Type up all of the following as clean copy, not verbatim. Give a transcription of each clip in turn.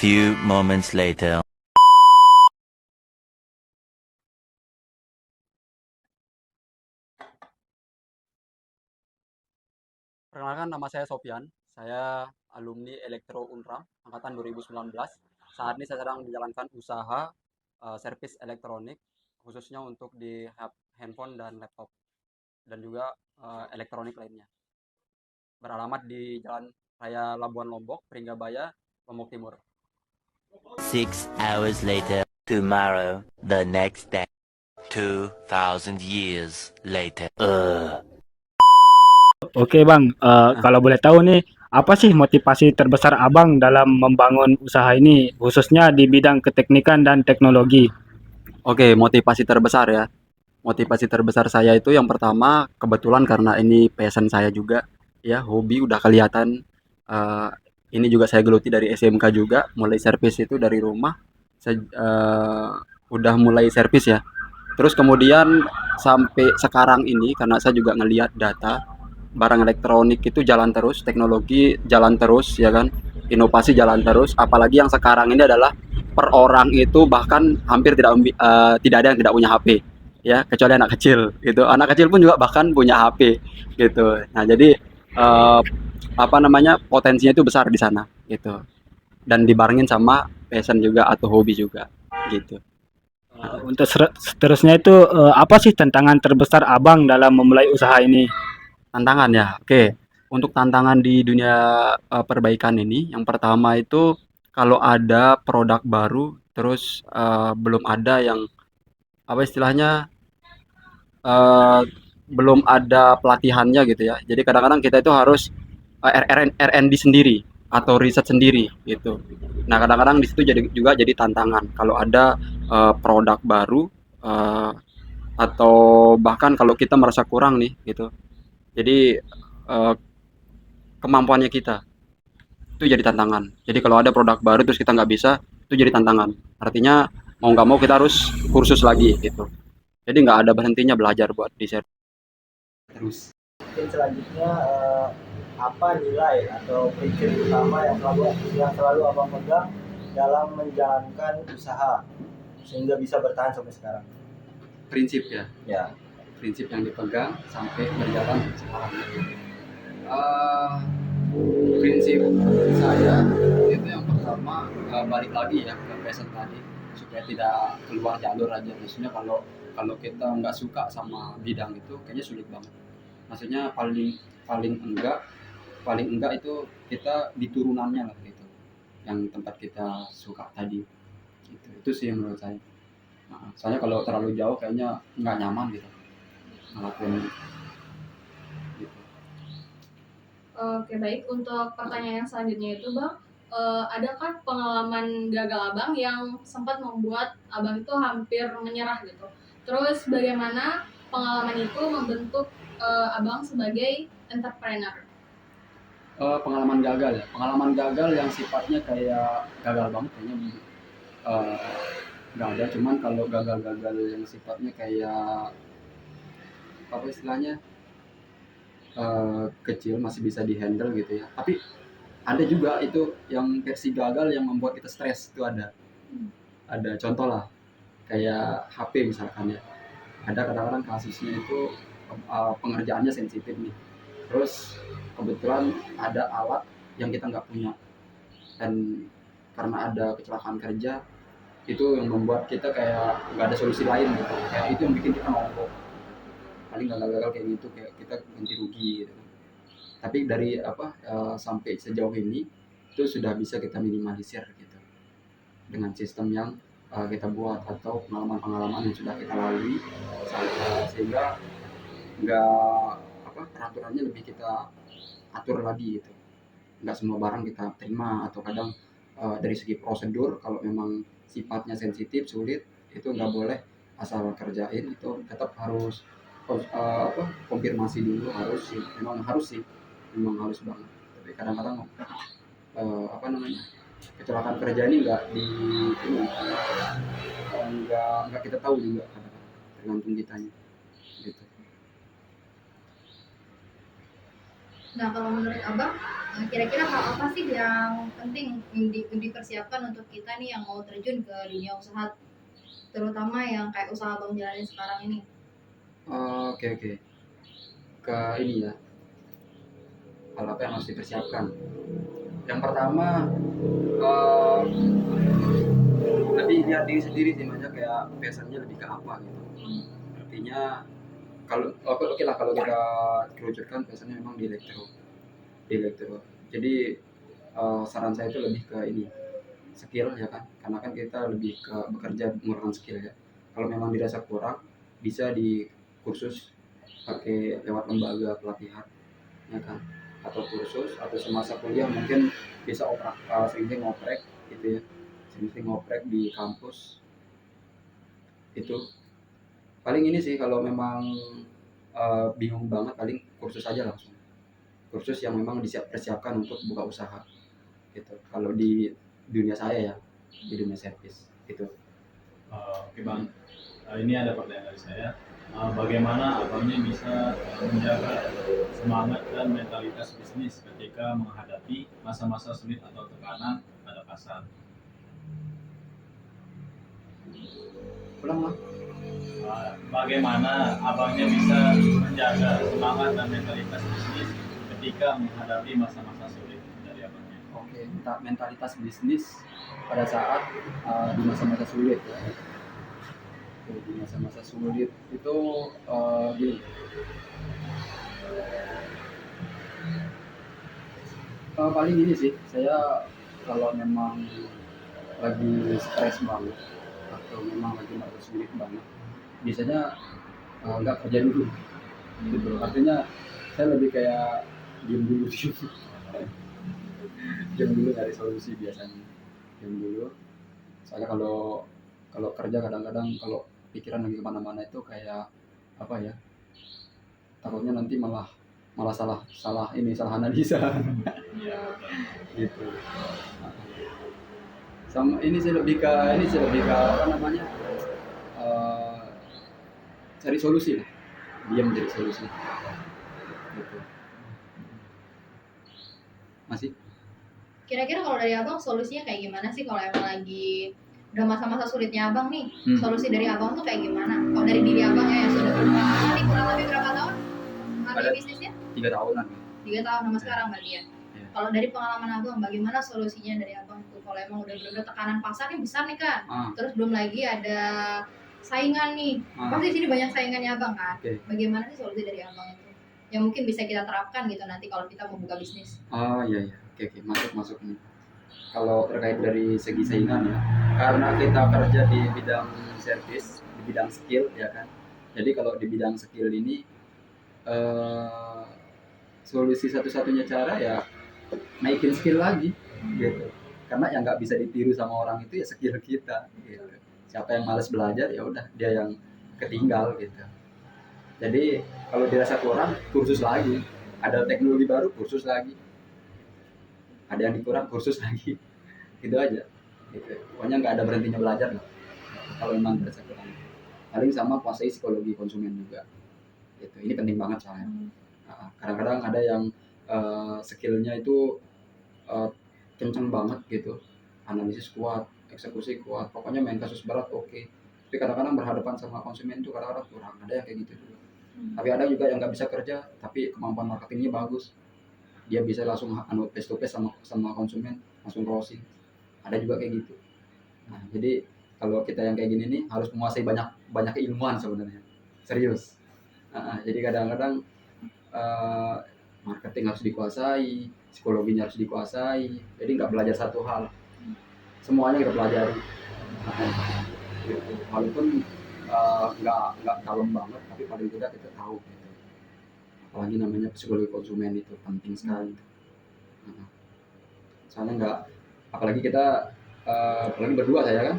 few moments later. Perkenalkan, nama saya Sofyan. Saya alumni Elektro Unra angkatan 2019. Saat ini saya sedang menjalankan usaha servis elektronik khususnya untuk di handphone dan laptop dan juga elektronik lainnya. Beralamat di Jalan Raya Labuan Lombok, Pringgabaya, Lombok Timur. 6 hours later. Tomorrow, the next day. 2,000 years later. Oke Bang, kalau boleh tahu nih, apa sih motivasi terbesar Abang dalam membangun usaha ini, khususnya di bidang keteknikan dan teknologi? Oke, motivasi terbesar ya. Motivasi terbesar saya itu yang pertama kebetulan karena ini passion saya juga ya, hobi udah kelihatan. Eh, ini juga saya geluti dari SMK juga, mulai servis itu dari rumah. Saya udah mulai servis ya. Terus kemudian sampai sekarang ini karena saya juga ngelihat data barang elektronik itu jalan terus, teknologi jalan terus ya kan, inovasi jalan terus. Apalagi yang sekarang ini adalah per orang itu bahkan hampir tidak ada yang tidak punya HP ya, kecuali anak kecil gitu. Anak kecil pun juga bahkan punya HP gitu. Nah, jadi eh, apa namanya, potensinya itu besar di sana gitu. Dan dibarengin sama passion juga atau hobi juga gitu. Untuk seterusnya itu, apa sih tantangan terbesar Abang dalam memulai usaha ini? Tantangan ya, oke. Untuk tantangan di dunia perbaikan ini, yang pertama itu kalau ada produk baru, terus belum ada yang apa istilahnya, eh, belum ada pelatihannya gitu ya. Jadi kadang-kadang kita itu harus R&D sendiri atau riset sendiri gitu. Nah, kadang-kadang di situ jadi tantangan kalau ada produk baru, eh, atau bahkan kalau kita merasa kurang nih gitu. Jadi eh, kemampuannya kita itu jadi tantangan. Jadi kalau ada produk baru terus kita nggak bisa, itu jadi tantangan. Artinya mau nggak mau kita harus kursus lagi gitu. Jadi nggak ada berhentinya belajar buat di share terus. Mungkin selanjutnya apa nilai atau prinsip utama yang selalu abang pegang dalam menjalankan usaha sehingga bisa bertahan sampai sekarang? Prinsip ya, Ya, prinsip yang dipegang sampai berjalan sekarang. Eh, Prinsip saya itu yang pertama, balik lagi ya ke passion tadi supaya tidak keluar jalur aja. Maksudnya kalau kalau kita nggak suka sama bidang itu kayaknya sulit banget. Maksudnya paling paling enggak itu kita di turunannya lah gitu, yang tempat kita suka tadi gitu. Itu sih yang menurut saya. Nah, soalnya kalau terlalu jauh kayaknya nggak nyaman gitu ngelakuin gitu. Oke, baik. Untuk pertanyaan yang selanjutnya itu, Bang, adakah pengalaman gagal Abang yang sempat membuat Abang itu hampir menyerah gitu? Terus bagaimana pengalaman itu membentuk Abang sebagai entrepreneur? Pengalaman gagal yang sifatnya kayak gagal banget kayaknya eh, nggak ada. Cuman kalau gagal-gagal yang sifatnya kayak apa istilahnya, kecil masih bisa dihandle gitu ya. Tapi ada juga itu yang versi gagal yang membuat kita stres, itu ada. Ada contoh lah kayak HP misalkan ya. Ada kadang-kadang kasusnya itu pengerjaannya sensitif nih. Terus kebetulan ada alat yang kita nggak punya, dan karena ada kecelakaan kerja itu yang membuat kita kayak nggak ada solusi lain gitu. Kayak itu yang bikin kita mogok. Paling gagal-gagal kayak gitu, kayak kita ganti rugi gitu kan. Tapi dari apa, sampai sejauh ini itu sudah bisa kita minimalisir gitu dengan sistem yang kita buat atau pengalaman-pengalaman yang sudah kita lalui, sehingga nggak apa, peraturannya lebih kita atur lagi gitu. Nggak semua barang kita terima, atau kadang dari segi prosedur kalau memang sifatnya sensitif sulit itu nggak boleh asal kerjain, itu tetap harus apa, konfirmasi dulu, harus sih, memang harus banget. Tapi kadang-kadang apa namanya, kecelakaan kerja ini ini nggak kita tahu juga, kadang-kadang tergantung kitanya gitu. Nah, kalau menurut Abang, kira-kira hal apa sih yang penting dipersiapkan untuk kita nih yang mau terjun ke dunia usaha, terutama yang kayak usaha Abang jalanin sekarang ini? Oke oke. Ke ini ya, hal apa yang harus dipersiapkan? Yang pertama, eh, lebih lihat diri sendiri sih, aja kayak passionnya lebih ke apa gitu. Artinya kalau oke lah kalau kita kerucutkan passionnya memang di elektro. Jadi saran saya itu lebih ke ini skill ya kan, karena kan kita lebih ke bekerja menggunakan skill ya. Kalau memang dirasa kurang, bisa di kursus pakai lewat lembaga pelatihan ya kan, atau kursus atau semasa kuliah mungkin bisa sering-sering ngoprek gitu ya, sering-sering ngoprek di kampus. Itu paling ini sih kalau memang bingung banget, paling kursus aja langsung, kursus yang memang persiapkan untuk buka usaha gitu kalau di dunia saya ya, di dunia servis gitu. Oke Bang, ini ada pertanyaan dari saya. Bagaimana abangnya bisa menjaga semangat dan mentalitas bisnis ketika menghadapi masa-masa sulit atau tekanan pada pasar? Ulang lah. Bagaimana abangnya bisa menjaga semangat dan mentalitas bisnis ketika menghadapi masa-masa sulit dari abangnya? Oke, mentalitas bisnis pada saat di masa-masa sulit ya. Oke, di masa-masa sulit itu gini, paling ini sih saya kalau memang lagi stres banget atau memang lagi merasa sulit banget, biasanya nggak kerja dulu gitu. Artinya saya lebih kayak diem dulu gitu. Diem dulu cari solusi biasanya, diem dulu. Soalnya kalau kalau kerja kadang-kadang kalau pikiran lagi kemana-mana itu kayak apa ya, takutnya nanti malah malah salah salah ini salah analisa Iya, gitu. Sama ini sih lebih ke apa namanya, eh, cari solusi lah, diam cari solusi gitu. Masih Kira-kira kalau dari Abang solusinya kayak gimana sih kalau emang lagi udah masa-masa sulitnya Abang nih? Solusi dari Abang tuh kayak gimana? Kalau dari diri Abang ya yang sudah berpengalaman nih kurang lebih berapa tahun mengambil Ada. bisnisnya? 3 tahunan. 3 tahun sama sekarang berarti ya. Iya. Kalau dari pengalaman Abang, bagaimana solusinya dari Abang tuh? Kalau emang udah bener-bener tekanan pasar nih besar nih kan, terus belum lagi ada saingan nih, pasti di sini banyak saingannya Abang kan. Oke. Bagaimana sih solusi dari Abang itu? Yang mungkin bisa kita terapkan gitu nanti kalau kita mau buka bisnis. Iya iya, oke masuk nih. Kalau terkait dari segi saingan ya, karena kita kerja di bidang servis, di bidang skill ya kan. Jadi kalau di bidang skill ini eh, solusi satu-satunya cara ya naikin skill lagi gitu. Karena yang nggak bisa ditiru sama orang itu ya skill kita gitu. Siapa yang malas belajar ya udah dia yang ketinggal gitu. Jadi kalau dirasa kurang, kursus lagi. Ada teknologi baru, kursus lagi. Ada yang dikurang, kursus lagi. Gitu aja. Gitu. Pokoknya nggak ada berhentinya belajar lah. Kalau memang dirasa kurang. Paling sama kuasai psikologi konsumen juga. Gitu. Ini penting banget soalnya. Kadang-kadang ada yang skillnya itu kenceng banget gitu. Analisis kuat, eksekusi kuat. Pokoknya main kasus berat oke. Tapi kadang-kadang berhadapan sama konsumen itu kadang-kadang kurang. Ada yang kayak gitu juga. Tapi ada juga yang nggak bisa kerja tapi kemampuan marketingnya bagus, dia bisa langsung face to face sama konsumen, langsung closing. Ada juga kayak gitu. Nah jadi kalau kita yang kayak gini nih harus menguasai banyak keilmuan sebenarnya, serius. Jadi kadang-kadang marketing harus dikuasai, psikologinya harus dikuasai, jadi nggak belajar satu hal, semuanya kita pelajari. Gitu. Walaupun nggak dalam banget tapi paling tidak kita tahu gitu. Apalagi namanya psikologi konsumen itu penting sekali. Soalnya nggak, apalagi kita apalagi berdua saya kan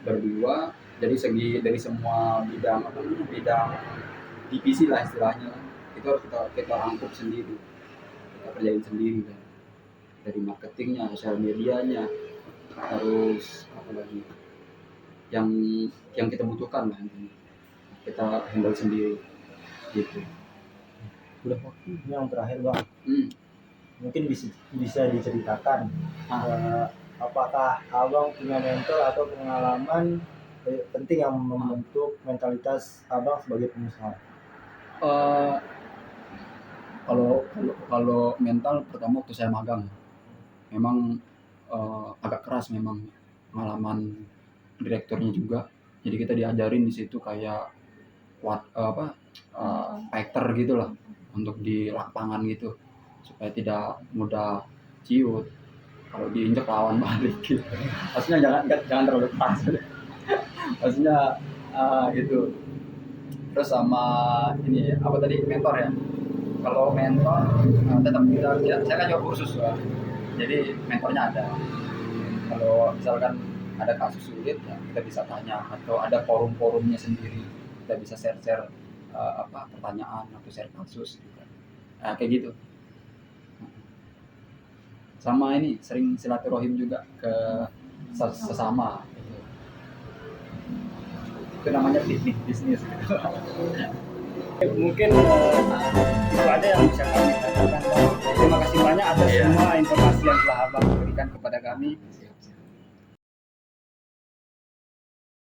berdua dari dari semua bidang bidang divisi lah istilahnya kan, itu harus kita rangkup sendiri, kita kerjain sendiri kan, dari marketingnya, sosial medianya, terus apa lagi yang kita butuhkan lah intinya kita handle sendiri gitu. udah waktu. Ini yang terakhir bang, Hmm. mungkin bisa diceritakan Ah. apakah abang punya mentor atau pengalaman penting yang membentuk mentalitas abang sebagai pengusaha? Eh, kalau mental pertama waktu saya magang, memang agak keras memang pengalaman direkturnya juga. Jadi kita diajarin di situ kayak fighter gitulah untuk di lapangan gitu supaya tidak mudah ciut. Kalau diinjak lawan balik gitu. Maksudnya jangan terlalu keras. Maksudnya gitu. Terus sama ini apa tadi mentor ya. Kalau mentor tetap saya kan juga kursus ya. Jadi mentornya ada. Kalau misalkan ada kasus sulit ya kita bisa tanya atau ada forum-forumnya sendiri. Kita bisa share pertanyaan atau share kasus gitu. Nah, kayak gitu. Sama ini sering silaturahim juga ke sesama gitu. Itu namanya piknik bisnis gitu. Mungkin itu aja yang bisa kami katakan. Terima kasih banyak atas Iya. semua informasi yang telah Abang berikan kepada kami.